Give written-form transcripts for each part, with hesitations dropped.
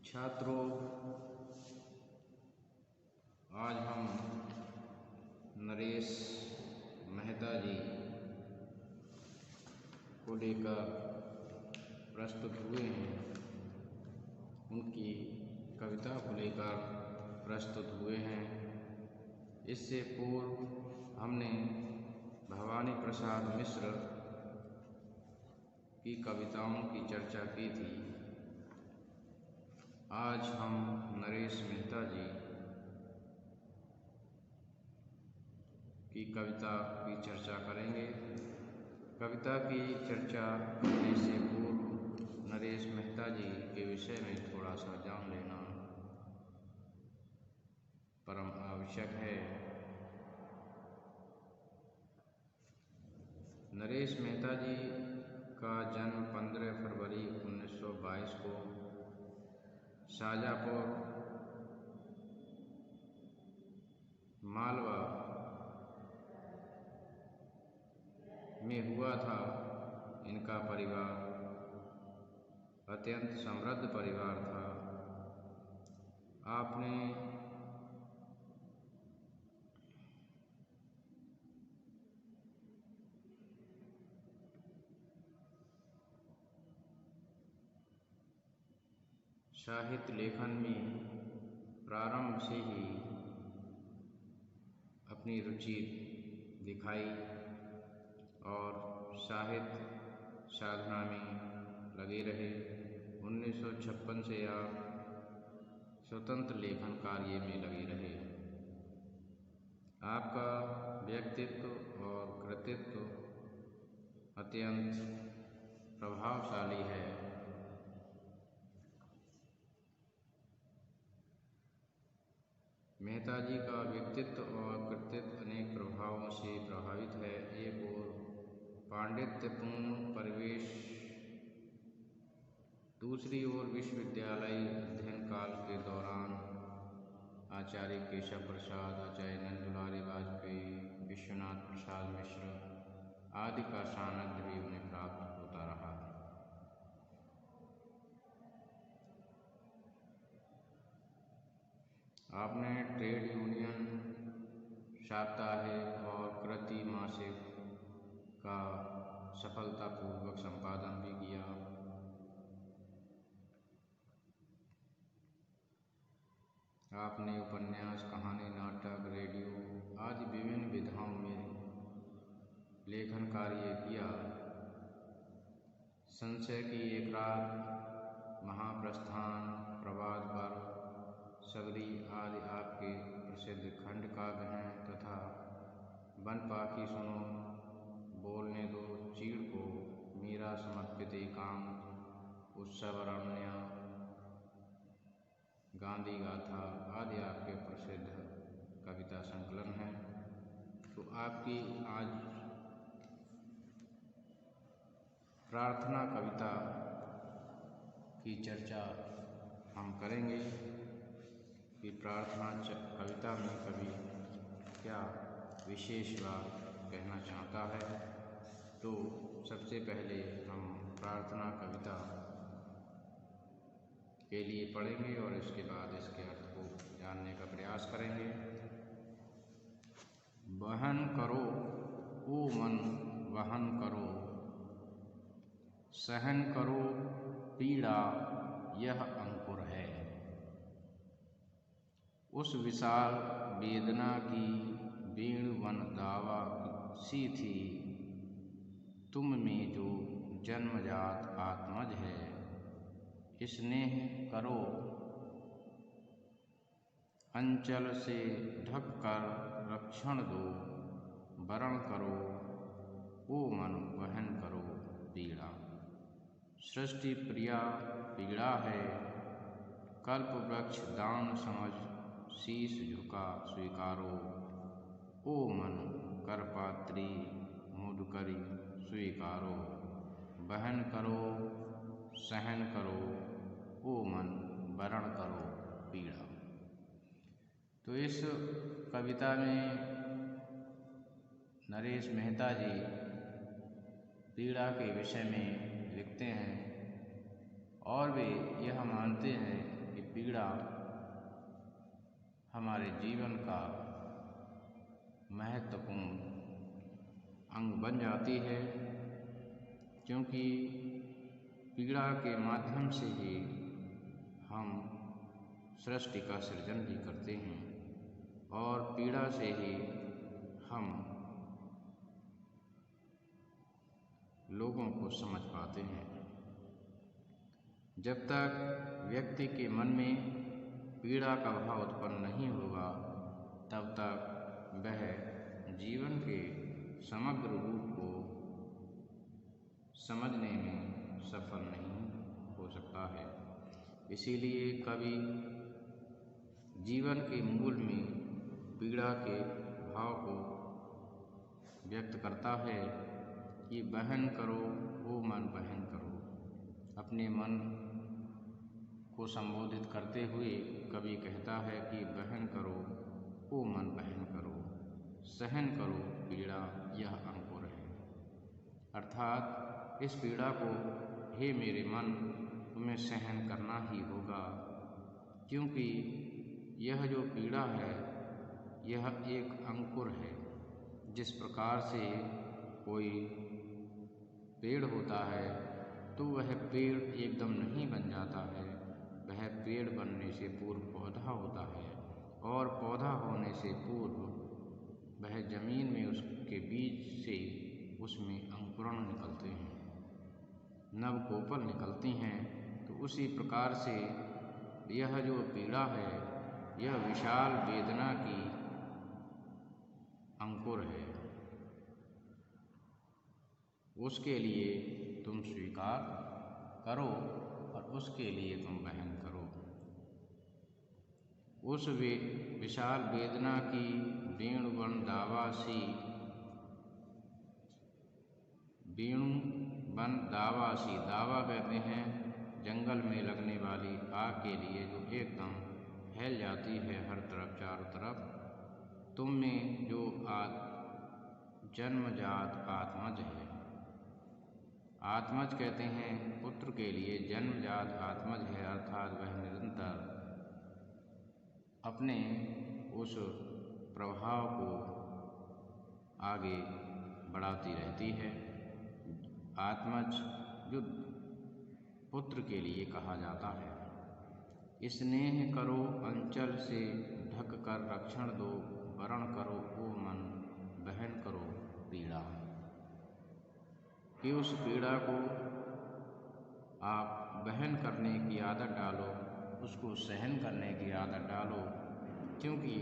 छात्रों, आज हम नरेश मेहता जी को लेकर प्रस्तुत हुए हैं। उनकी कविता को लेकर प्रस्तुत हुए हैं। इससे पूर्व हमने भवानी प्रसाद मिश्र की कविताओं की चर्चा की थी। आज हम नरेश मेहता जी की कविता की चर्चा करेंगे। कविता की चर्चा करने से पूर्व नरेश मेहता जी के विषय में थोड़ा सा जान लेना परम आवश्यक है। नरेश मेहता जी का जन्म 15 फरवरी 1922 को शाजापुर मालवा में हुआ था। इनका परिवार अत्यंत समृद्ध परिवार था। आपने साहित्य लेखन में प्रारंभ से ही अपनी रुचि दिखाई और साहित्य साधना में लगे रहे। 1956 से आप स्वतंत्र लेखन कार्य में लगे रहे। आपका व्यक्तित्व और कृतित्व अत्यंत प्रभावशाली है। मेहता जी का व्यक्तित्व और कृतित्व अनेक प्रभावों से प्रभावित है। एक ओर पांडित्यपूर्ण परिवेश, दूसरी ओर विश्वविद्यालय अध्ययन काल के दौरान आचार्य केशव प्रसाद, आचार्य नंद दुलारी वाजपेयी, विश्वनाथ प्रसाद मिश्र आदि का सानिध्य भी उन्हें प्राप्त होता रहा। आपने ट्रेड यूनियन, साप्ताहिक और कृति मासिक का सफलतापूर्वक संपादन भी किया। आपने उपन्यास, कहानी, नाटक, रेडियो आदि विभिन्न विधाओं में लेखन कार्य किया। संशय की एक रात, महाप्रस्थान, प्रवाद पर सगरी आदि आपके प्रसिद्ध खंड काव्य हैं तथा वन पाखी सुनो, बोलने दो, चीड़ को, मीरा समर्पित एकांत, उत्सवरण्य, गांधी गाथा आदि आपके प्रसिद्ध कविता संकलन हैं। तो आपकी आज प्रार्थना कविता की चर्चा हम करेंगे कि प्रार्थना कविता में कवि क्या विशेष बात कहना चाहता है। तो सबसे पहले हम प्रार्थना कविता के लिए पढ़ेंगे और इसके बाद इसके अर्थ को जानने का प्रयास करेंगे। वहन करो ओ मन, वहन करो, सहन करो पीड़ा, यह अंकुर है। उस विशाल वेदना की वेणु वन दावा सी थी, तुम में जो जन्मजात आत्मज है। स्नेह करो, अंचल से ढक कर रक्षण दो, वरण करो ओ मन, वहन करो पीड़ा। सृष्टि प्रिया पीड़ा है, कल्प वृक्ष दान समझ शीश झुका स्वीकारो ओ मन, करपात्री मुद करी स्वीकारो। वहन करो, सहन करो ओ मन, वरण करो पीड़ा। तो इस कविता में नरेश मेहता जी पीड़ा के विषय में लिखते हैं और वे यह मानते हैं कि पीड़ा हमारे जीवन का महत्वपूर्ण अंग बन जाती है, क्योंकि पीड़ा के माध्यम से ही हम सृष्टि का सृजन भी करते हैं और पीड़ा से ही हम लोगों को समझ पाते हैं। जब तक व्यक्ति के मन में पीड़ा का भाव उत्पन्न नहीं होगा, तब तक वह जीवन के समग्र रूप को समझने में सफल नहीं हो सकता है। इसीलिए कवि जीवन के मूल में पीड़ा के भाव को व्यक्त करता है कि बहन करो ओ मन बहन करो। अपने मन को संबोधित करते हुए कवि कहता है कि बहन करो ओ मन बहन करो, सहन करो पीड़ा यह अंकुर है। अर्थात इस पीड़ा को हे मेरे मन तुम्हें सहन करना ही होगा, क्योंकि यह जो पीड़ा है यह एक अंकुर है। जिस प्रकार से कोई पेड़ होता है तो वह पेड़ एकदम नहीं बन जाता है, वह पेड़ बनने से पूर्व पौधा होता है और पौधा होने से पूर्व वह जमीन में उसके बीज से उसमें अंकुरण निकलते हैं, नवकोपल निकलती हैं। तो उसी प्रकार से यह जो पीड़ा है यह विशाल वेदना की अंकुर है। उसके लिए तुम स्वीकार करो और उसके लिए तुम बहन करो। उस विशाल वेदना की वेणुवन दावासी, वेणुवन दावासी, दावा कहते हैं जंगल में लगने वाली आग के लिए जो एकदम फैल जाती है हर तरफ चारों तरफ। तुम में जो जन्मजात आत्मज है, आत्मज कहते हैं पुत्र के लिए जन्मजात आत्मज है, अर्थात वह निरंतर अपने उस प्रभाव को आगे बढ़ाती रहती है। आत्मज जो पुत्र के लिए कहा जाता है। स्नेह करो अंचल से ढक कर रक्षण दो, वरण करो ओ मन बहन करो पीड़ा। कि उस पीड़ा को आप बहन करने की आदत डालो, उसको सहन करने की आदत डालो, क्योंकि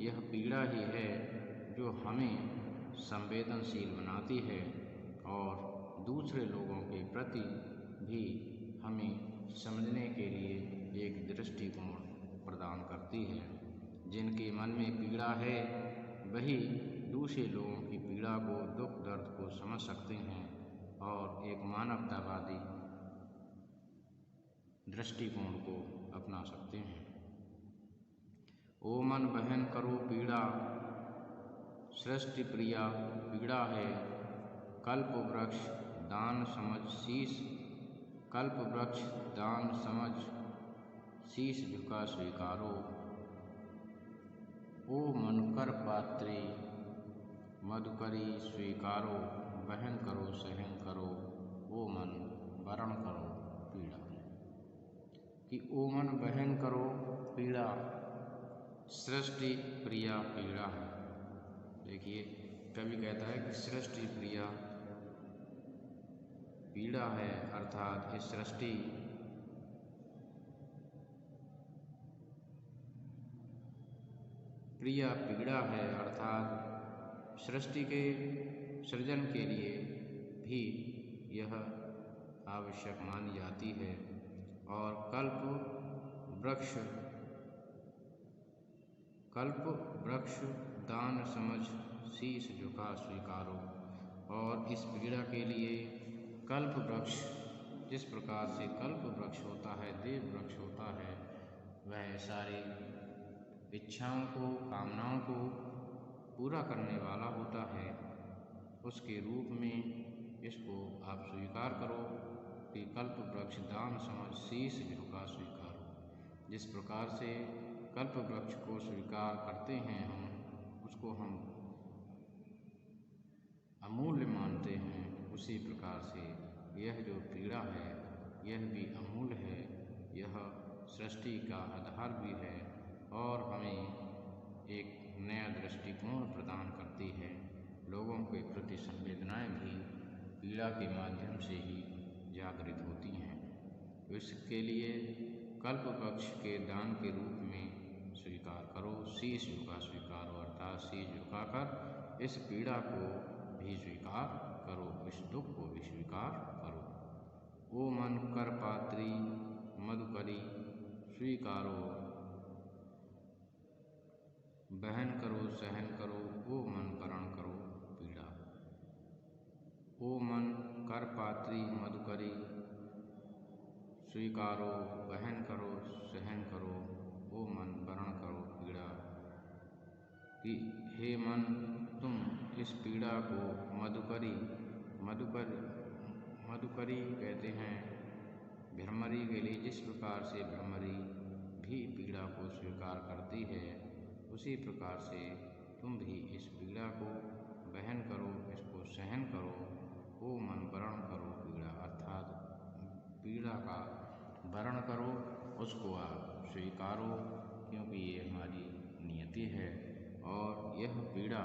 यह पीड़ा ही है जो हमें संवेदनशील बनाती है और दूसरे लोगों के प्रति भी हमें समझने के लिए एक दृष्टिकोण प्रदान करती है। जिनके मन में पीड़ा है वही दूसरे लोगों की पीड़ा को, दुख दर्द को समझ सकते हैं और एक मानवतावादी दृष्टिकोण को अपना सकते हैं। ओ मन बहन करो पीड़ा, सृष्टि प्रिया पीड़ा है। कल्प वृक्ष दान समझ शीश, कल्प वृक्ष दान समझ शीश झुका स्वीकारो। ओ मनकर पात्री मधुकरी स्वीकारो, बहन करो सहन करो ओ मन वरण करो पीड़ा। कि ओ मन बहन करो पीड़ा, सृष्टि प्रिया पीड़ा है। देखिए कवि कहता है कि सृष्टि प्रिया पीड़ा है, अर्थात इस सृष्टि प्रिया पीड़ा है, अर्थात सृष्टि के सृजन के लिए भी यह आवश्यक मानी जाती है। और कल्प वृक्ष दान समझ शीश झुका स्वीकारो। और इस पीड़ा के लिए कल्प वृक्ष, जिस प्रकार से कल्प वृक्ष होता है, देव वृक्ष होता है, वह सारी इच्छाओं को, कामनाओं को पूरा करने वाला होता है, उसके रूप में इसको आप स्वीकार करो कि कल्प वृक्ष दान समझ शीश झुका स्वीकारो। जिस प्रकार से कल्प वृक्ष को स्वीकार करते हैं हम, उसको हम अमूल्य मानते हैं, उसी प्रकार से यह जो पीड़ा है यह भी अमूल्य है। यह सृष्टि का आधार भी है और हमें एक नया दृष्टिकोण प्रदान करती है। लोगों के प्रति संवेदनाएं भी पीड़ा के माध्यम से ही जागृत होती हैं। तो इसके लिए कल्प वृक्ष के दान के रूप में स्वीकार करो, शीश झुका स्वीकारो, अर्थात शीश झुकाकर इस पीड़ा को भी स्वीकार करो, इस दुख को भी स्वीकार करो। ओ मन कर पात्री मधुकरी स्वीकारो, बहन करो सहन करो, ओ मन वरण करो पीड़ा। ओ मन कर पात्री मधुकरी स्वीकारो, बहन करो सहन करो, ओ मन वरण करो पीड़ा। कि हे मन, तुम इस पीड़ा को मधुकरी कहते हैं भ्रमरी के लिए। जिस प्रकार से भ्रमरी भी पीड़ा को स्वीकार करती है, उसी प्रकार से तुम भी इस पीड़ा को वहन करो, इसको सहन करो। ओ मन वरण करो पीड़ा, अर्थात पीड़ा का वरण करो, उसको आप स्वीकारो, क्योंकि ये हमारी नियति है। और यह पीड़ा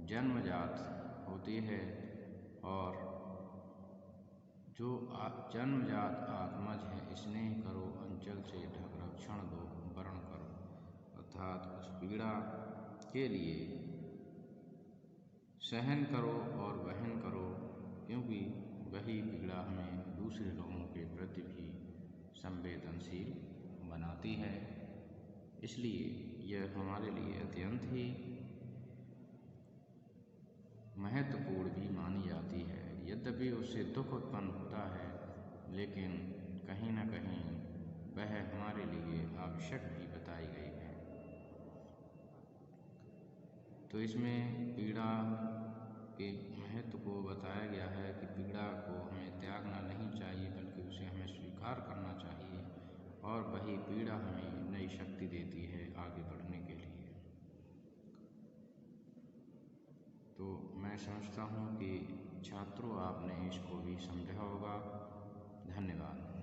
जन्मजात होती है और जो जन्मजात आत्मज है, स्नेह करो अंचल से ढक रक्षण दो वरण करो, अर्थात उस पीड़ा के लिए सहन करो और वहन करो, क्योंकि वही पीड़ा हमें दूसरे लोगों के प्रति भी संवेदनशील बनाती है। इसलिए यह हमारे लिए अत्यंत ही महत्वपूर्ण भी मानी जाती है। यद्यपि उससे दुख उत्पन्न होता है, लेकिन कहीं न कहीं वह हमारे लिए आवश्यक भी बताई गई है। तो इसमें पीड़ा के महत्व को बताया गया है कि पीड़ा को हमें त्यागना नहीं चाहिए, बल्कि उसे हमें स्वीकार करना चाहिए, और वही पीड़ा हमें नई शक्ति देती है आगे बढ़ने के लिए। तो मैं समझता हूँ कि छात्रों, आपने इसको भी समझा होगा। धन्यवाद।